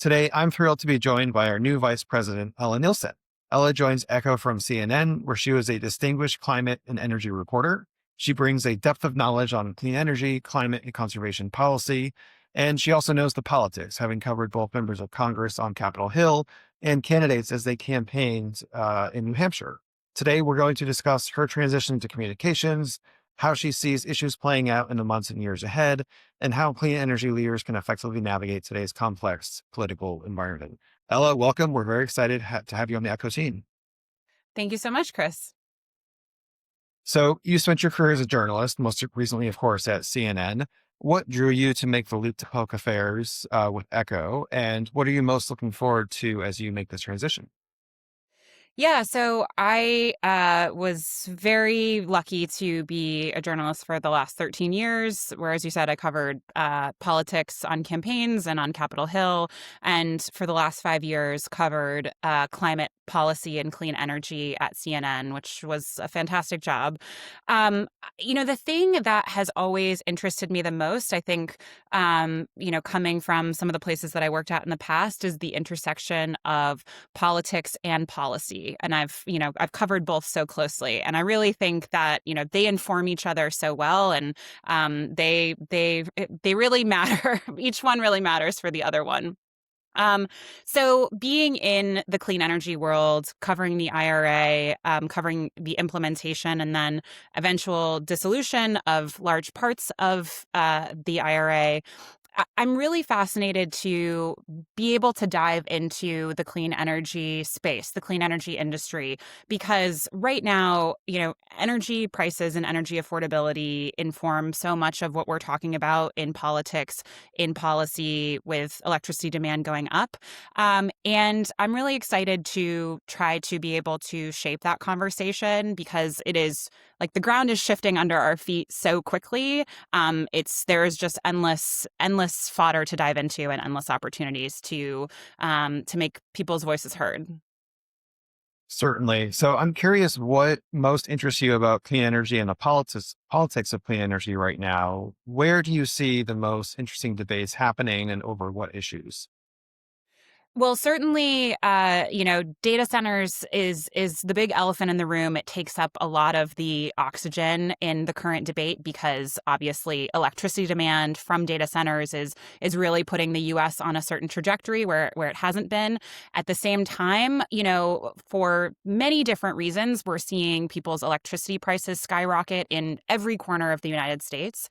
Today, I'm thrilled to be joined by our new Vice President, Ella Nielsen. Ella joins Echo from CNN, where she was a distinguished climate and energy reporter. She brings a depth of knowledge on clean energy, climate, and conservation policy. And she also knows the politics, having covered both members of Congress on Capitol Hill and candidates as they campaigned in New Hampshire. Today, we're going to discuss her transition to communications, how she sees issues playing out in the months and years ahead, and how clean energy leaders can effectively navigate today's complex political environment. Ella, welcome. We're very excited to have you on the Echo team. Thank you so much, Chris. So, you spent your career as a journalist, most recently, of course, at CNN. What drew you to make the leap to public affairs with Echo, and what are you most looking forward to as you make this transition? Yeah, so I was very lucky to be a journalist for the last 13 years, where, as you said, I covered politics on campaigns and on Capitol Hill, and for the last 5 years covered climate policy and clean energy at CNN, which was a fantastic job. The thing that has always interested me the most, I think, coming from some of the places that I worked at in the past, is the intersection of politics and policy. And I've covered both so closely. And I really think that, they inform each other so well, and they really matter. Each one really matters for the other one. So being in the clean energy world, covering the IRA, covering the implementation and then eventual dissolution of large parts of the IRA, I'm really fascinated to be able to dive into the clean energy space, the clean energy industry, because right now, energy prices and energy affordability inform so much of what we're talking about in politics, in policy, with electricity demand going up. And I'm really excited to try to be able to shape that conversation, because it is like the ground is shifting under our feet so quickly. There is just endless fodder to dive into and endless opportunities to make people's voices heard. Certainly. So, I'm curious what most interests you about clean energy and the politics of clean energy right now. Where do you see the most interesting debates happening, and over what issues? Well, certainly, data centers is the big elephant in the room. It takes up a lot of the oxygen in the current debate, because obviously electricity demand from data centers is really putting the U.S. on a certain trajectory where it hasn't been. At the same time, for many different reasons, we're seeing people's electricity prices skyrocket in every corner of the United States.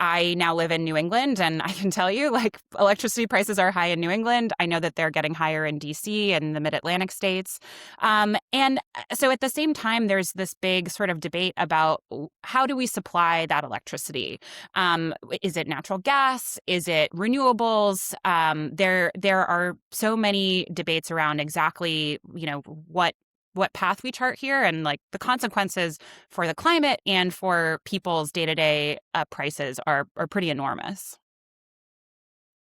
I now live in New England, and I can tell you, like, electricity prices are high in New England. I know that they're getting higher in DC and the Mid-Atlantic states. And so at the same time, there's this big sort of debate about how do we supply that electricity? Is it natural gas? Is it renewables? There are so many debates around exactly, what path we chart here, and like the consequences for the climate and for people's day-to-day prices are pretty enormous.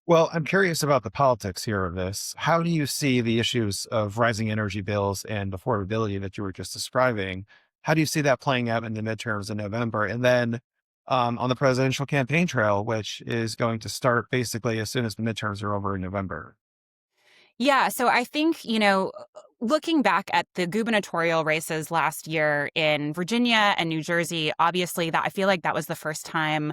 Well, I'm curious about the politics here of this. How do you see the issues of rising energy bills and affordability that you were just describing? How do you see that playing out in the midterms in November? And then on the presidential campaign trail, which is going to start basically as soon as the midterms are over in November? Yeah, so I think, looking back at the gubernatorial races last year in Virginia and New Jersey, obviously that I feel like that was the first time,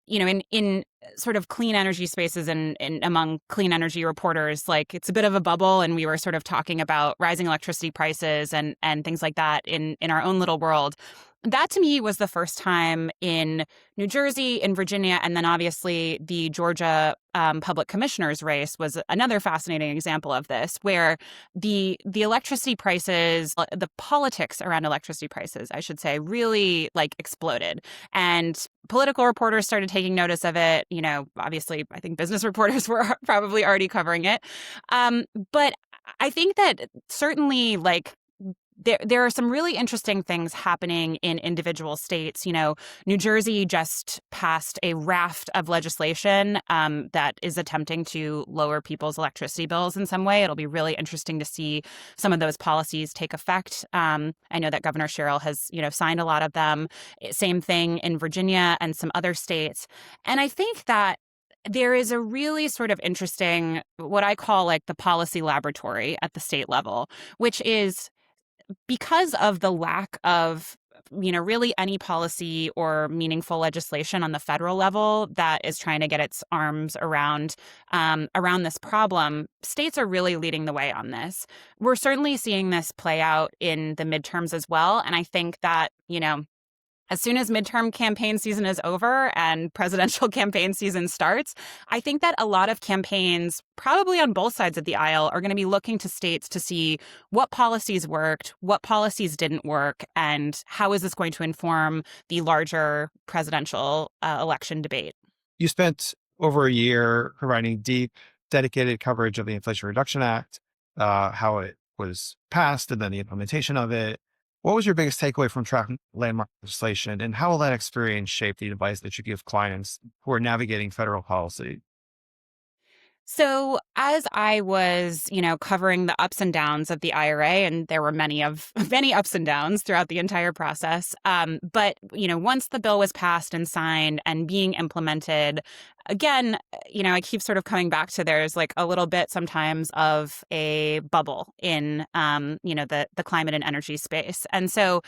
in sort of clean energy spaces and among clean energy reporters, like it's a bit of a bubble, and we were sort of talking about rising electricity prices and things like that in our own little world. That to me was the first time in New Jersey, in Virginia, and then obviously the Georgia public commissioner's race was another fascinating example of this, where the electricity prices, the politics around electricity prices, I should say, really like exploded. And political reporters started taking notice of it. Obviously, I think business reporters were probably already covering it. But I think that certainly, like, there are some really interesting things happening in individual states. New Jersey just passed a raft of legislation that is attempting to lower people's electricity bills in some way. It'll be really interesting to see some of those policies take effect. I know that Governor Sherrill has, signed a lot of them. Same thing in Virginia and some other states. And I think that there is a really sort of interesting, what I call like the policy laboratory at the state level, which is because of the lack of really any policy or meaningful legislation on the federal level that is trying to get its arms around this problem. States are really leading the way on this. We're certainly seeing this play out in the midterms as well, and I think that as soon as midterm campaign season is over and presidential campaign season starts, I think that a lot of campaigns, probably on both sides of the aisle, are going to be looking to states to see what policies worked, what policies didn't work, and how is this going to inform the larger presidential election debate. You spent over a year providing deep, dedicated coverage of the Inflation Reduction Act, how it was passed, and then the implementation of it. What was your biggest takeaway from tracking landmark legislation, and how will that experience shape the advice that you give clients who are navigating federal policy? So as I was, covering the ups and downs of the IRA, and there were many ups and downs throughout the entire process. But once the bill was passed and signed and being implemented, again, I keep sort of coming back to there's like a little bit sometimes of a bubble in, the climate and energy space. And so,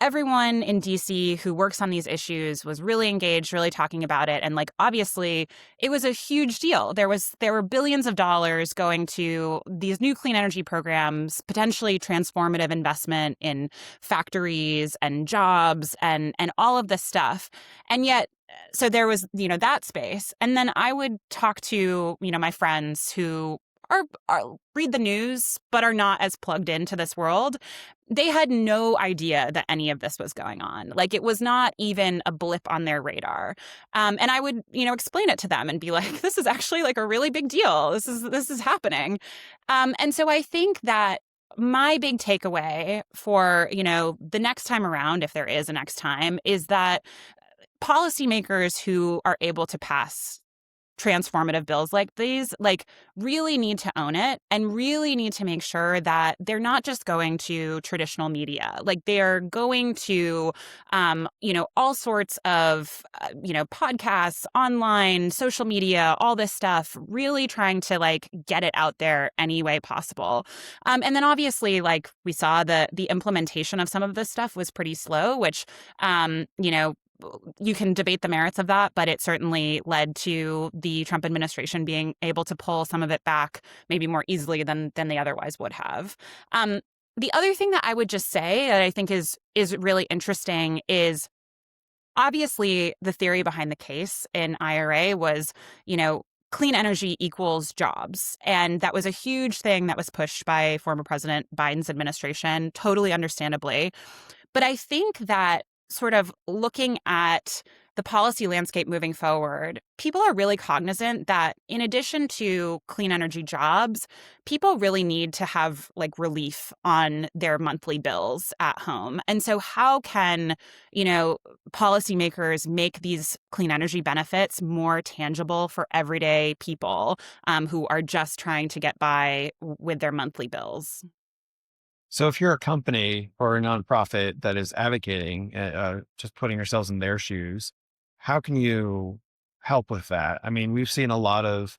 everyone in DC who works on these issues was really engaged, really talking about it. And like, obviously, it was a huge deal. There were billions of dollars going to these new clean energy programs, potentially transformative investment in factories and jobs and all of this stuff. And yet, so there was, that space. And then I would talk to, my friends who are read the news, but are not as plugged into this world. They had no idea that any of this was going on. Like, it was not even a blip on their radar. And I would, explain it to them and be like, this is actually like a really big deal. This is happening. And so I think that my big takeaway for, the next time around, if there is a next time, is that policymakers who are able to pass transformative bills like these, like, really need to own it and really need to make sure that they're not just going to traditional media. Like, they're going to, all sorts of, podcasts, online, social media, all this stuff, really trying to like get it out there any way possible. And then obviously, like, we saw the implementation of some of this stuff was pretty slow, which, you can debate the merits of that, but it certainly led to the Trump administration being able to pull some of it back maybe more easily than they otherwise would have. The other thing that I would just say that I think is really interesting is, obviously, the theory behind the case in IRA was, clean energy equals jobs. And that was a huge thing that was pushed by former President Biden's administration, totally understandably. But I think that sort of looking at the policy landscape moving forward, people are really cognizant that in addition to clean energy jobs, people really need to have like relief on their monthly bills at home. And so how can, policymakers make these clean energy benefits more tangible for everyday people who are just trying to get by with their monthly bills? So if you're a company or a nonprofit that is advocating, just putting yourselves in their shoes, how can you help with that? I mean, we've seen a lot of,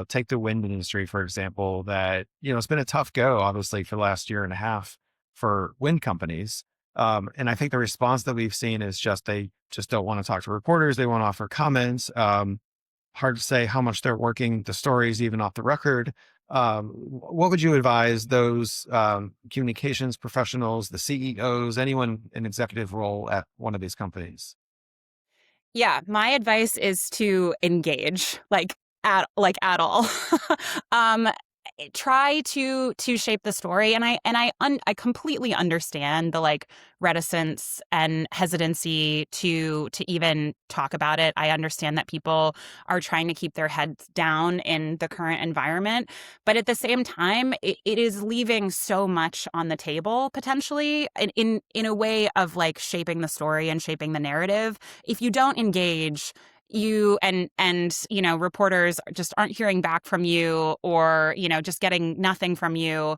take the wind industry, for example, that, it's been a tough go, obviously, for the last year and a half for wind companies. And I think the response that we've seen is they just don't want to talk to reporters. They won't offer comments. Hard to say how much they're working the stories even off the record. What would you advise those communications professionals, the CEOs, anyone in executive role at one of these companies? Yeah, my advice is to engage, at all. um, Try to shape the story, and I completely understand the like reticence and hesitancy to even talk about it. I understand that people are trying to keep their heads down in the current environment, but at the same time, it is leaving so much on the table potentially in a way of like shaping the story and shaping the narrative. If you don't engage, you and reporters just aren't hearing back from you, or just getting nothing from you.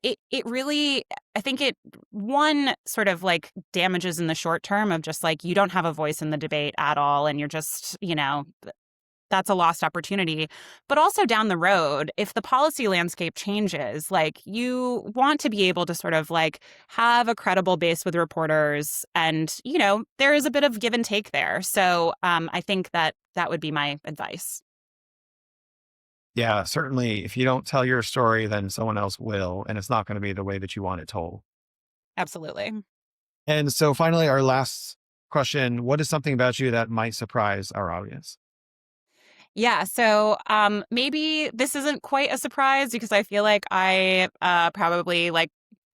It really, I think it, one, sort of like damages in the short term of just like you don't have a voice in the debate at all, and you're just that's a lost opportunity. But also down the road, if the policy landscape changes, like you want to be able to sort of like have a credible base with reporters, and there is a bit of give and take there. So I think that would be my advice. Yeah, certainly. If you don't tell your story, then someone else will, and it's not going to be the way that you want it told. Absolutely. And so finally, our last question, what is something about you that might surprise our audience? Yeah, so maybe this isn't quite a surprise because I feel like I probably like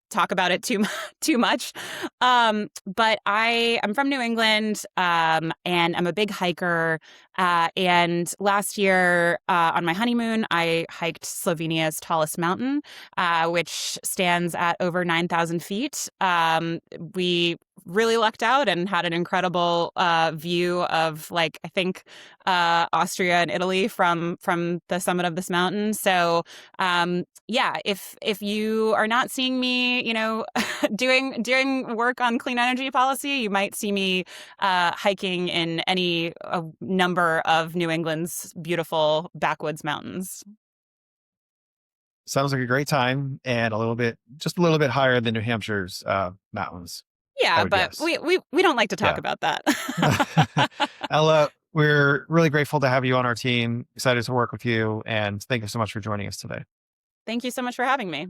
talk about it too much. But I am from New England, and I'm a big hiker. And last year, on my honeymoon, I hiked Slovenia's tallest mountain, which stands at over 9,000 feet. We really lucked out and had an incredible view of, like, I think Austria and Italy from the summit of this mountain. So yeah, if you are not seeing me, doing work on clean energy policy, you might see me hiking in any number of New England's beautiful backwoods mountains. Sounds like a great time and just a little bit higher than New Hampshire's mountains, I Yeah, would but guess. we don't like to talk Yeah. about that. Ella, we're really grateful to have you on our team. Excited to work with you. And thank you so much for joining us today. Thank you so much for having me.